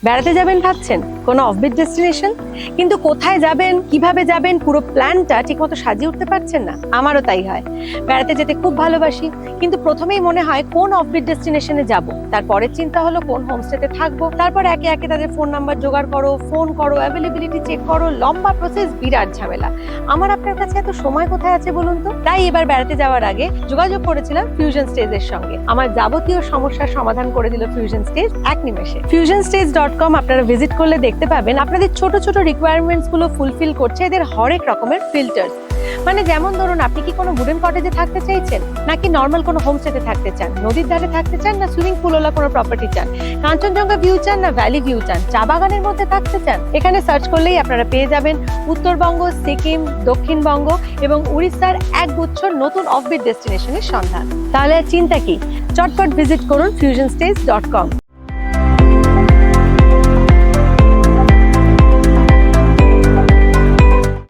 বেড়াতে যাবেন ভাবছেন কোনো অফবিট ডেস্টিনেশন, কিন্তু কোথায় যাবেন কিভাবে যাবেন পুরো প্ল্যানটা ঠিকমতো সাজিয়ে উঠতে পারছেন না। আমারও তাই হয়, বেড়াতে যেতে খুব ভালোবাসি, কিন্তু প্রথমেই মনে হয় কোন অফবিট ডেস্টিনেশনে যাব, তারপরে চিন্তা হলো কোন হোমস্টেতে থাকবো, তারপর একে একে তাদের ফোন নাম্বার জোগাড় করো, ফোন করো, অ্যাভেলেবিলিটি চেক করো, লম্বা প্রসেস, বিরাট ঝামেলা। আমার আপনার কাছে এত সময় কোথায় আছে বলুন তো? তাই এবার বেড়াতে যাওয়ার আগে যোগাযোগ করেছিলাম ফিউশন স্টেজের সঙ্গে। আমার যাবতীয় সমস্যার সমাধান করে দিল ফিউশন স্টেজ এক নিমেষে। fusionstage.com আপনারা ভিজিট করলে দেখতে পাবেন আপনাদের ছোট ছোট রিকোয়ারমেন্টস গুলো ফুলফিল করছে এদের হরেক রকমের ফিল্টার। মানে যেমন ধরুন, আপনি কি কোনো উডেন কটেজে থাকতে চাইছেন, নাকি নর্মাল কোনো হোমস্টেতে থাকতে চান, নদীর ধারে থাকতে চান, না সুইমিং পুল ওলা কোনো প্রপার্টি চান, কাঞ্চনজঙ্ঘা ভিউ চান না ভ্যালি ভিউ চান, চা বাগানের মধ্যে থাকতে চান, এখানে সার্চ করলেই আপনারা পেয়ে যাবেন উত্তরবঙ্গ, সিকিম, দক্ষিণবঙ্গ এবং উড়িষ্যার একগুচ্ছ নতুন অফবিট ডেস্টিনেশনের সন্ধান। তাহলে আর চিন্তা কি, চটপট ভিজিট করুন fusionstage.com।